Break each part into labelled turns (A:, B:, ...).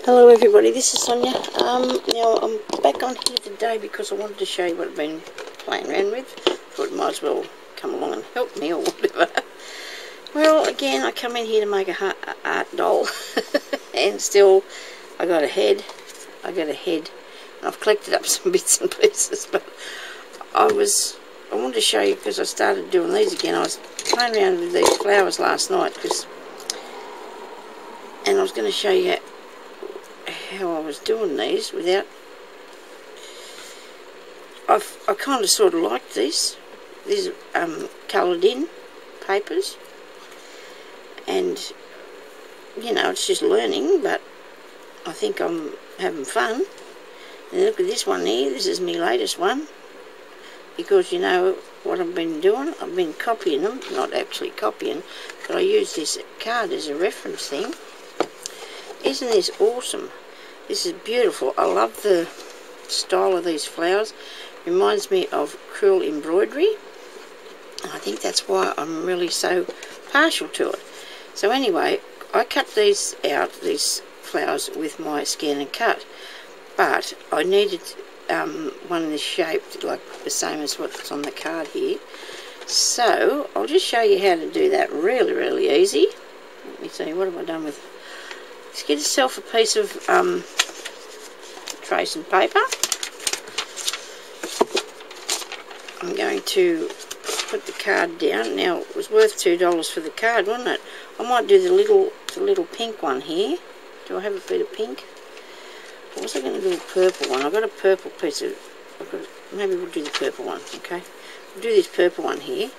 A: Hello everybody, this is Sonia. Now I'm back on here today because I wanted to show you what I've been playing around with. Thought it might as well come along and help me or whatever. Well, again, I come in here to make a art doll and still I got a head, and I've collected up some bits and pieces, but I wanted to show you because I started doing these again. I was playing around with these flowers last night and I was going to show you how I was doing these without. I kind of sort of like these coloured in papers, and you know, it's just learning, but I think I'm having fun. And look at this one here, this is my latest one, because you know what I've been doing, I've been copying them, not actually copying, but I use this card as a reference thing. Isn't this awesome? This is beautiful. I love the style of these flowers. Reminds me of crewel embroidery. I think that's why I'm really so partial to it. So anyway, I cut these out, these flowers, with my scan and cut. But I needed one in this shape, like the same as what's on the card here. So I'll just show you how to do that really, really easy. Let me see, what have I done with... Just get yourself a piece of tracing paper. I'm going to put the card down. Now, it was worth $2 for the card, wasn't it? I might do the little pink one here. Do I have a bit of pink? Or was I going to do a purple one? I've got a purple piece of... maybe we'll do the purple one, okay? We'll do this purple one here.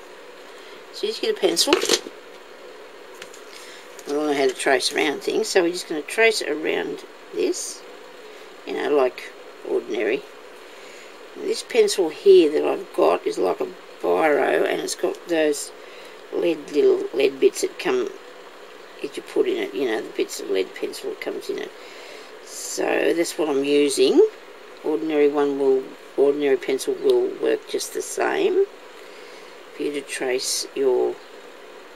A: So you just get a pencil. We all know how to trace around things, so we're just going to trace it around this, you know, like ordinary. And this pencil here that I've got is like a biro, and it's got those little lead bits that come, that you put in it, you know, the bits of lead pencil that comes in it. So that's what I'm using. Ordinary pencil will work just the same for you to trace your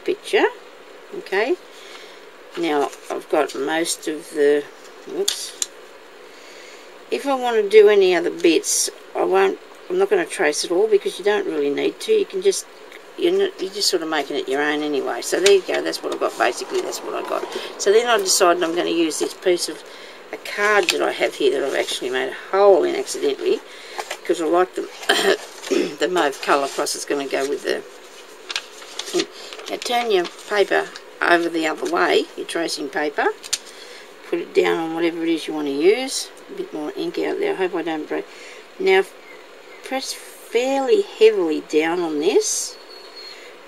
A: picture, okay? Now, I've got most of the... Oops. If I want to do any other bits, I'm not going to trace it all, because you don't really need to. You can just... You're just sort of making it your own anyway. So there you go. That's what I've got. Basically, that's what I got. So then I decided I'm going to use this piece of a card that I have here that I've actually made a hole in accidentally, because I like the mauve colour. Plus, it's going to go with the... Now, turn your paper over the other way, your tracing paper, put it down on whatever it is you want to use. A bit more ink out there, I hope I don't break. Now press fairly heavily down on this,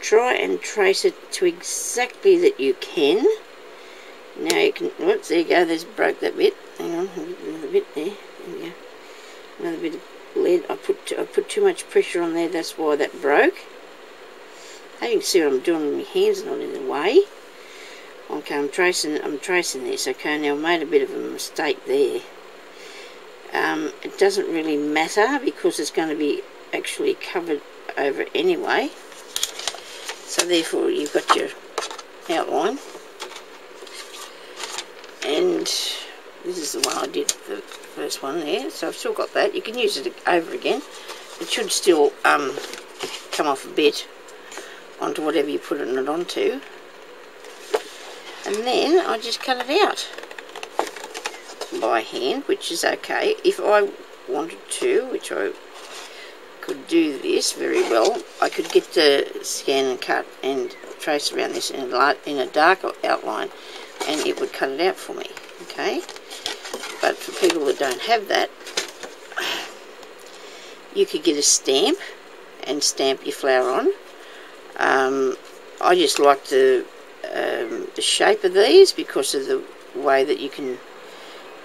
A: try and trace it to exactly that you can. Now you can, whoops, there you go, there's broke that bit, hang on, another bit there, there we go, another bit of lead. I put too much pressure on there, that's why that broke. Now you can see what I'm doing with my hands, not in the way. Okay, I'm tracing this. Okay, now I made a bit of a mistake there. It doesn't really matter because it's going to be actually covered over anyway. So therefore you've got your outline. And this is the one I did, the first one there. So I've still got that. You can use it over again. It should still come off a bit onto whatever you put it onto. And then I just cut it out by hand, which is okay. If I wanted to, which I could do this very well, I could get the scan and cut and trace around this in a darker outline, and it would cut it out for me, okay? But for people that don't have that, you could get a stamp and stamp your flower on. I just like the shape of these because of the way that you can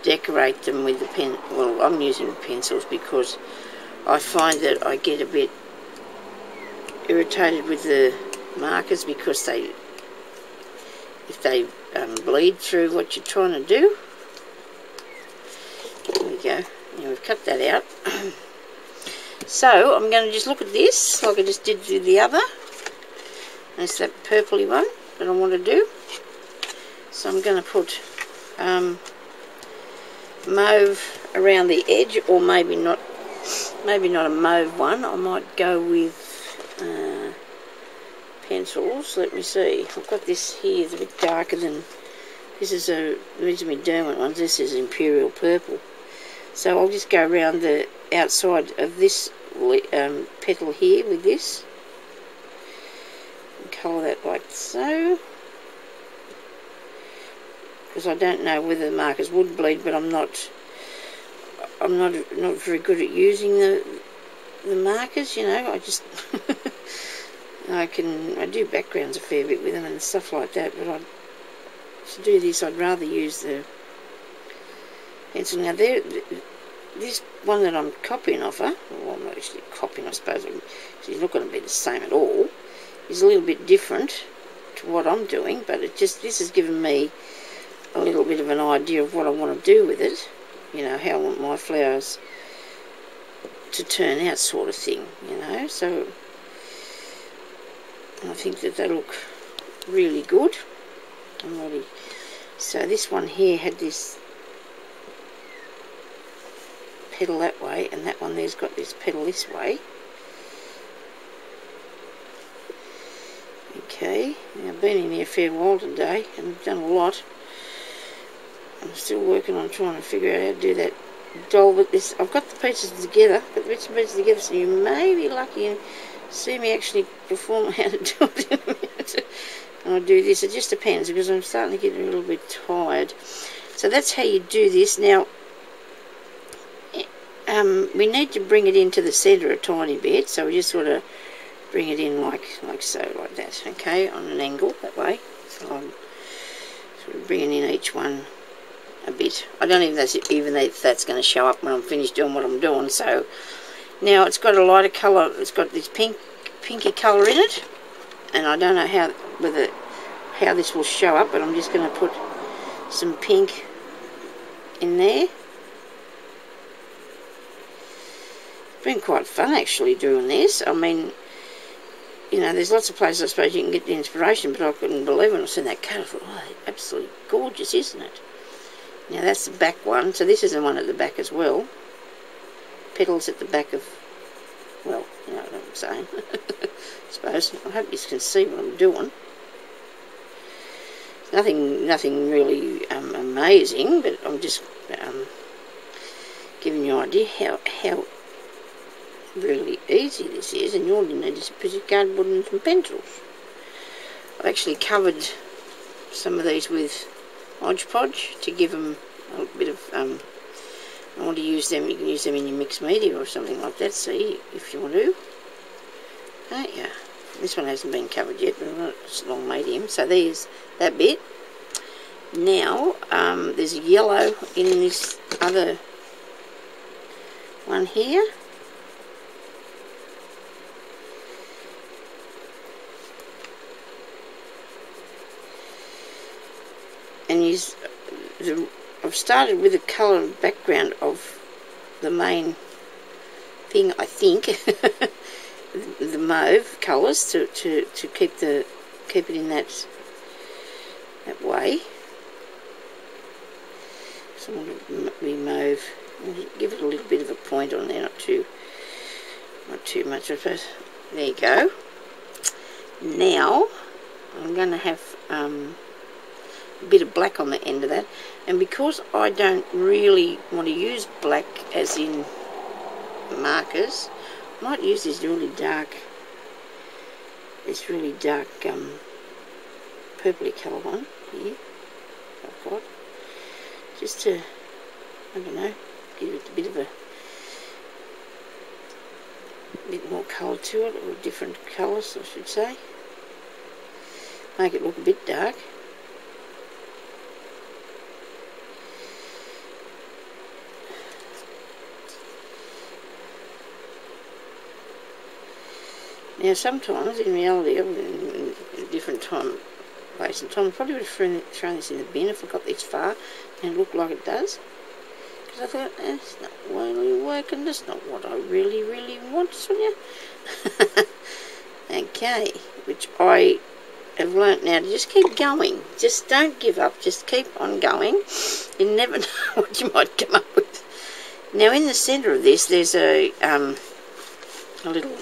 A: decorate them with the pen. Well, I'm using pencils because I find that I get a bit irritated with the markers, because if they bleed through what you're trying to do. There we go. Now we've cut that out. So I'm going to just look at this like I just did with the other. That's that purpley one that I want to do. So I'm going to put mauve around the edge, or maybe not a mauve one. I might go with pencils. Let me see. I've got this here, it's a bit darker than this. Is these are my Derwent ones. This is Imperial Purple. So I'll just go around the outside of this petal here with this and colour that like so, because I don't know whether the markers would bleed, but I'm not very good at using the markers, you know. I just I do backgrounds a fair bit with them and stuff like that, but to do this I'd rather use the pencil. Now this one that I'm copying off her, well, I'm not actually copying, I suppose, she's not going to be the same at all, is a little bit different to what I'm doing, but this has given me a little bit of an idea of what I want to do with it, you know, how I want my flowers to turn out, sort of thing, you know. So I think that they look really good. So this one here had this petal that way, and that one there's got this petal this way. Okay, now I've been in here a fair while today and I've done a lot. I'm still working on trying to figure out how to do that doll with this. I've got the pieces together, so you may be lucky and see me actually perform how to do it in a minute. And I'll do this. It just depends, because I'm starting to get a little bit tired. So that's how you do this. Now we need to bring it into the centre a tiny bit, so we just sort of bring it in like so, like that, okay, on an angle that way. So I'm sort of bringing in each one a bit. I don't even know if that's going to show up when I'm finished doing what I'm doing. So now it's got a lighter colour, it's got this pinky colour in it, and I don't know how this will show up, but I'm just going to put some pink in there. It's been quite fun actually doing this. I mean, you know, there's lots of places I suppose you can get the inspiration, but I couldn't believe when I seen that colour. I thought, oh, absolutely gorgeous, isn't it? Now that's the back one, so this is the one at the back as well. Petals at the back of, well, you know what I'm saying. I suppose. I hope you can see what I'm doing. Nothing really amazing, but I'm just giving you an idea how really easy this is, and all you need is a piece of cardboard and some pencils. I've actually covered some of these with Mod Podge to give them a bit of, I want to use them, you can use them in your mixed media or something like that, see, if you want to. Yeah. This one hasn't been covered yet, but it's long medium, so there's that bit. Now, there's a yellow in this other one here. And I've started with the colour background of the main thing, I think, the mauve colours to keep it in that way. So I want to be mauve. Give it a little bit of a point on there, not too much, I suppose. There you go. Now I'm going to have a bit of black on the end of that, and because I don't really want to use black as in markers, I might use this really dark purpley colour one here I've got, just to, I don't know, give it a bit more colour to it, or different colours I should say, make it look a bit dark. Now sometimes, in reality, in a different place and time, I probably would have thrown this in the bin if I got this far and it looked like it does. Because I thought, it's not really working, that's not what I really want, Sonia. Okay, which I have learnt now to just keep going. Just don't give up. Just keep on going. You never know what you might come up with. Now in the centre of this, there's a little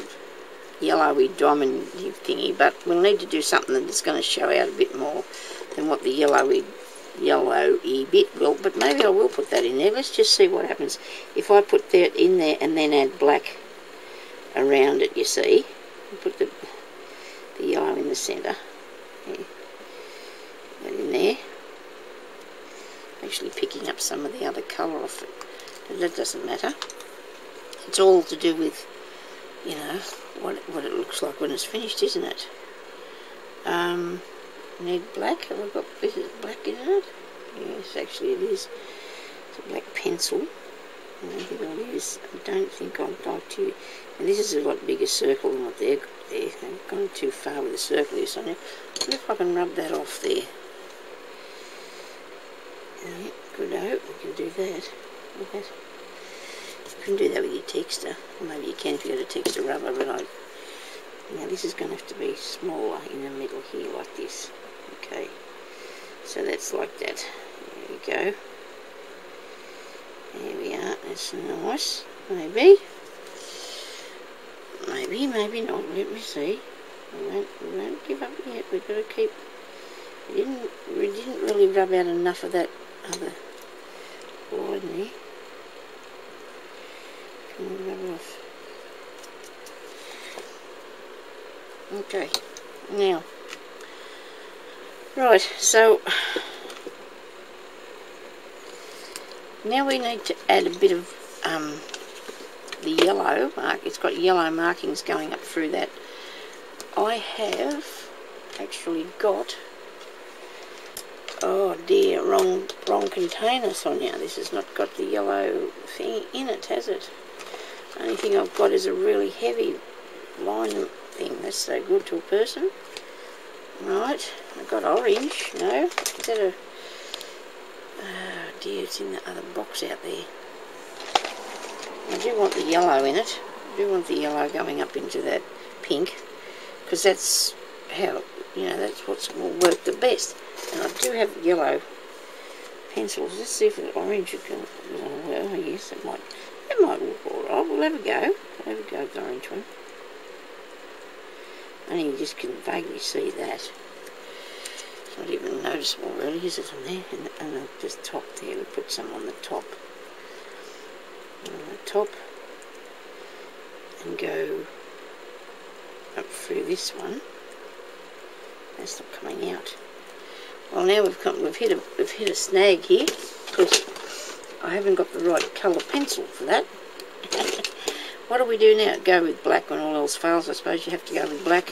A: yellowy diamond thingy, but we'll need to do something that's going to show out a bit more than what the yellowy bit will. But maybe I will put that in there. Let's just see what happens if I put that in there and then add black around it. You see, put the yellow in the centre. Yeah. That in there. Actually picking up some of the other colour off it. But that doesn't matter. It's all to do with, you know, what it looks like when it's finished, isn't it? Need black. Have I got this is black in it? Yes, actually it is. It's a black pencil. I don't think I'll use. I don't think I'd like to. And this is a lot bigger circle than what they've got there. They've gone too far with the circle here, Sonia. I wonder if I can rub that off there. Yeah, good out. We can do that. Look at that. You can do that with your texture. Or maybe you can if you've got a texture rubber, but now this is going to have to be smaller in the middle here, like this. Okay. So that's like that. There we go. There we are. That's nice. Maybe. Maybe not. Let me see. We won't give up yet. We've got to keep. We didn't really rub out enough of that other line there. Can we rub it off? Okay. Now. Right. So. Now we need to add a bit of the yellow mark. It's got yellow markings going up through that. I have actually got, oh dear, wrong container, Sonia. This has not got the yellow thing in it, has it? Only thing I've got is a really heavy line thing. That's so good to a person. Right, I've got orange. No, is that a... Oh dear, it's in the other box out there. I do want the yellow in it. I do want the yellow going up into that pink, because that's how, you know, that's what will work the best. And I do have yellow pencils. Let's see if the orange is going to work. Oh yes, it might work alright. We'll have a go. We'll have a go with the orange one. Only you just can vaguely see that. It's not even noticeable really, is it, on there? And just top there, we put some on the top. On the top. And go up through this one. That's not coming out. Well, now we've hit a snag here, because I haven't got the right colour pencil for that. What do we do now? Go with black when all else fails. I suppose you have to go with black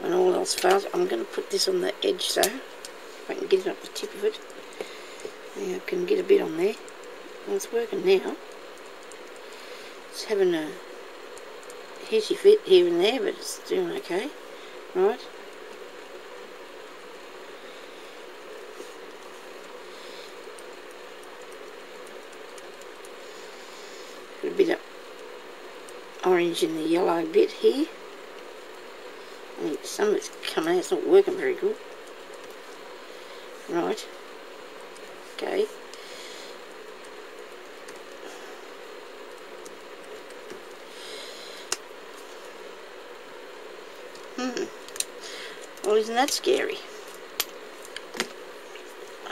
A: when all else fails. I'm going to put this on the edge so if I can get it up the tip of it. Yeah, I can get a bit on there. Well, it's working now. It's having a hissy fit here and there, but it's doing okay. Right. Put a bit of orange in the yellow bit here. I think some of it's coming out, it's not working very good. Right. Okay. Well, isn't that scary?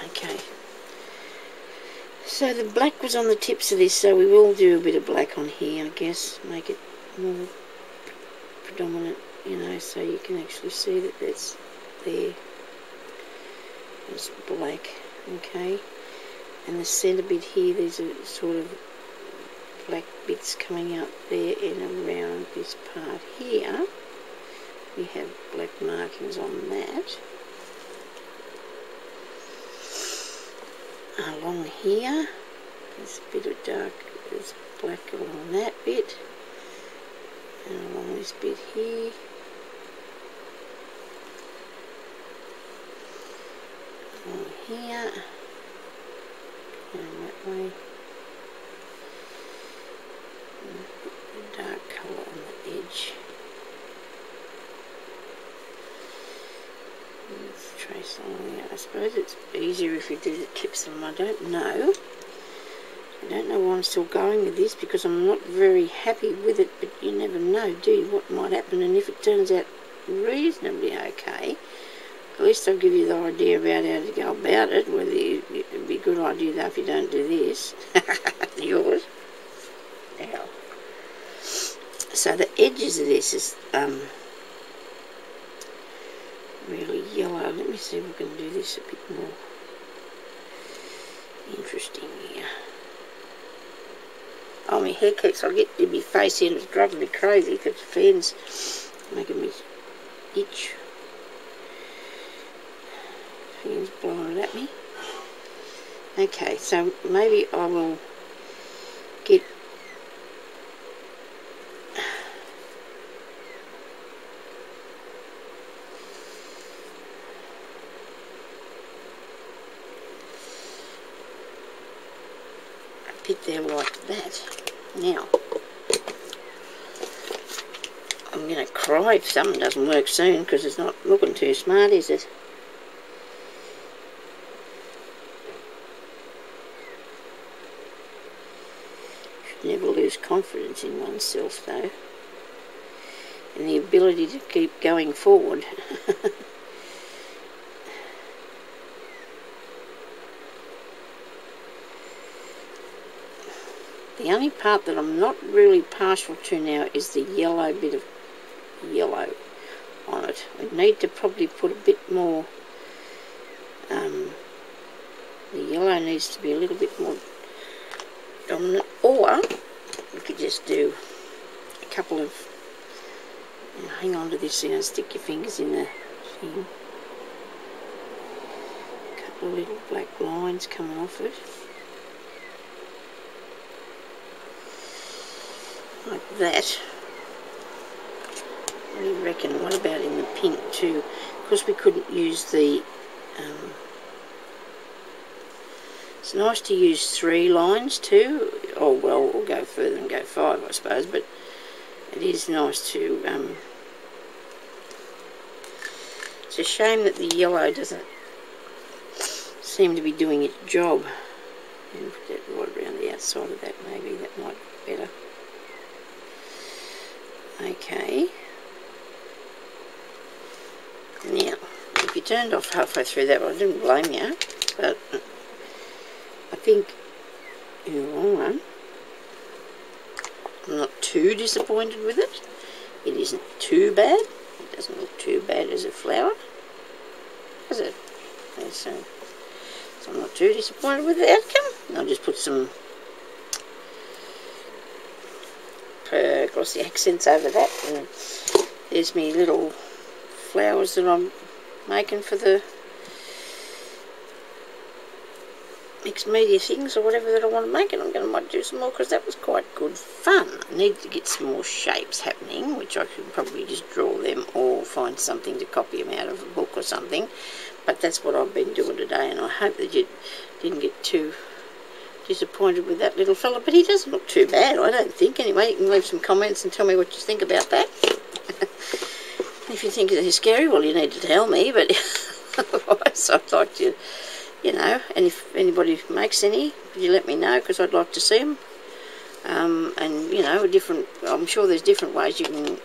A: Okay. So the black was on the tips of this, so we will do a bit of black on here, I guess. Make it more predominant, you know, so you can actually see that that's there. It's black, okay. And the centre bit here, there's a sort of black bits coming out there and around this part here. We have black markings on that. Along here, there's a bit of dark, there's black along that bit. And along this bit here. Along here. And that way. And put the dark colour on the edge. suppose it's easier if you do the tips of them. I don't know. I don't know why I'm still going with this, because I'm not very happy with it, but you never know, do you, what might happen. And if it turns out reasonably okay, at least I'll give you the idea about how to go about it. Whether it'd be a good idea though if you don't do this. Yours. Now, so the edges of this is really yellow. Let me see if we can do this a bit more interesting here. Oh, my hair keeps, I get to my face in, it's driving me crazy because the fan's making me itch. The fan's blowing it at me. Okay, so maybe I will get a bit there like that. Now, I'm going to cry if something doesn't work soon, because it's not looking too smart, is it? Should never lose confidence in oneself though, and the ability to keep going forward. The only part that I'm not really partial to now is the yellow bit of yellow on it. I need to probably put a bit more, the yellow needs to be a little bit more dominant, or you could just do a couple of, hang on to this thing and stick your fingers in the thing, a couple of little black lines coming off it. Like that. What do you reckon? What about in the pink too? Because we couldn't use the it's nice to use 3 lines too. Oh well, we'll go further and go 5 I suppose, but it is nice to it's a shame that the yellow doesn't seem to be doing its job. And put that right around the outside of that, maybe that might be better. Okay, now if you turned off halfway through that, I didn't blame you, but I think in the long run I'm not too disappointed with it. It isn't too bad. It doesn't look too bad as a flower, does it? So I'm not too disappointed with the outcome. I'll just put some glossy accents over that, and there's me little flowers that I'm making for the mixed media things or whatever that I want to make, and I might do some more because that was quite good fun. I need to get some more shapes happening, which I could probably just draw them or find something to copy them out of a book or something, but that's what I've been doing today, and I hope that you didn't get too disappointed with that little fella, but he doesn't look too bad, I don't think. Anyway, you can leave some comments and tell me what you think about that. If you think he's scary, well, you need to tell me, but otherwise I'd like to, you know, and if anybody makes any, could you let me know, because I'd like to see them. And, you know, I'm sure there's different ways you can,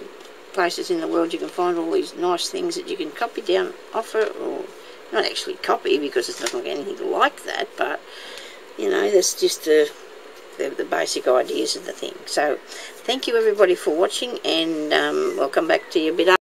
A: places in the world you can find all these nice things that you can copy down off it, or not actually copy, because it's not anything like that, but you know, that's just the basic ideas of the thing. So, thank you everybody for watching, and I'll come back to you a bit